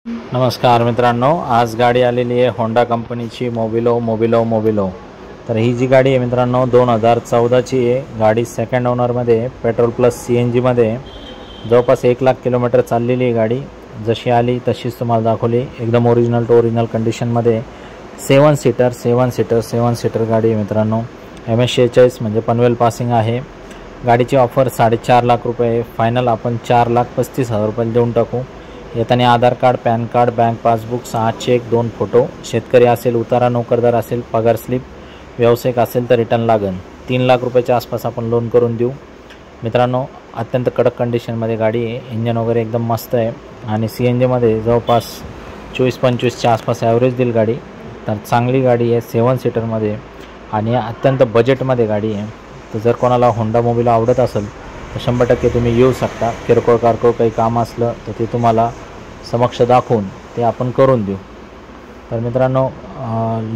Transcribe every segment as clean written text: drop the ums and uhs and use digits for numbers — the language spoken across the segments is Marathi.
नमस्कार मित्रांनो, आज गाडी आलेली आहे होंडा कंपनीची मोबिलो। तर ही जी गाडी आहे मित्रांनो 2014ची आहे। गाडी सेकंड ओनरमध्ये पेट्रोल प्लस CNG मध्ये जवळपास 1 लाख किलोमीटर चाललेली आहे। गाडी जशी आली तशीच तुम्हाला दाखवली, एकदम ओरिजिनल टू ओरिजिनल कंडिशनमध्ये 7 सीटर गाडी आहे मित्रांनो। MS46 म्हणजे पनवेल पासिंग आहे। गाडीची ऑफर 4.5 लाख रुपये, फायनल आपण 4,35,000 रुपये देऊन टाकू। येताना Aadhaar card, PAN card, bank passbook, 6 cheque, 2 photo, शेतकरी असेल, उतारा नोकरदार असेल, पगार स्लिप, व्यावसायिक असेल तर रिटर्न लागेल। 3 लाख रुपयाच्या आसपास आपण लोन करून देऊ मित्रांनो। अत्यंत कडक कंडिशनमध्ये गाडी आहे, इंजन वगैरे एकदम मस्त आहे आणि CNG मध्ये जवळपास 24-25च्या आसपास ॲव्हरेज देईल गाडी। तर चांगली गाडी आहे, 7 सीटरमध्ये आणि अत्यंत बजेटमध्ये गाडी आहे। तर जर कोणाला होंडा मोबिलो आवडत असेल तर 100% तुम्ही येऊ शकता। किरकोळ कारकोळ काही काम असलं तर ते तुम्हाला समक्ष दाखवून ते आपण करून देऊ। तर मित्रांनो,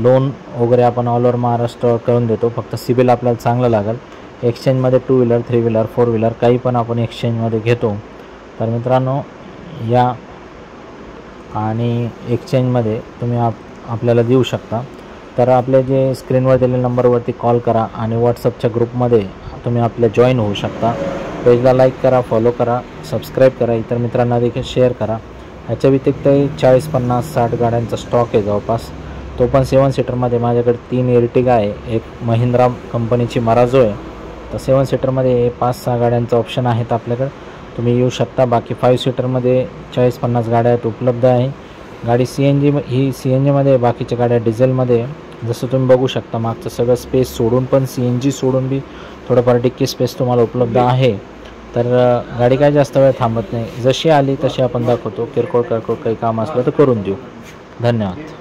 लोन वगैरे आपण ऑल ओव्हर महाराष्ट्र करून देतो, फक्त सिबिल आपल्याला चांगलं लागेल। एक्सचेंजमध्ये 2 व्हीलर, 3 व्हीलर, 4 व्हीलर काही पण आपण एक्सचेंजमध्ये घेतो। तर मित्रांनो या आणि एक्सचेंजमध्ये तुम्ही आपल्याला देऊ शकता। तर आपले जे स्क्रीनवर दिलेल्या नंबरवरती कॉल करा आणि व्हॉट्सअपच्या ग्रुपमध्ये तुम्ही आपल्या जॉईन होऊ शकता। पेजला लाईक करा, फॉलो करा, सबस्क्राईब करा, इतर मित्रांना देखील शेअर करा। ह्याच्या व्यतिरिक्त 40, 50, 60 गाड्यांचा स्टॉक आहे जवळपास, तो पण 7 सीटरमध्ये। माझ्याकडे 3 एर्टिगा आहे, एक महिंद्रा कंपनीची मराजो आहे। तर 7 सीटरमध्ये 5-6 गाड्यांचा ऑप्शन आहेत आपल्याकडे, तुम्ही येऊ शकता। बाकी 5 सीटरमध्ये 40-50 गाड्या आहेत, उपलब्ध आहे। गाडी CNG मध्ये, बाकीच्या गाड्या डिझेलमध्ये। जसं तुम्ही बघू शकता मागचं सगळं स्पेस सोडून पण CNG सोडून बी थोडंफार डिक्की स्पेस तुम्हाला उपलब्ध आहे। तर गाडी काय जास्त वेळ थांबत नाही, जशी आली तशी आपण दाखवतो। किरकोळ काही काम असलं तर करून देऊ। धन्यवाद।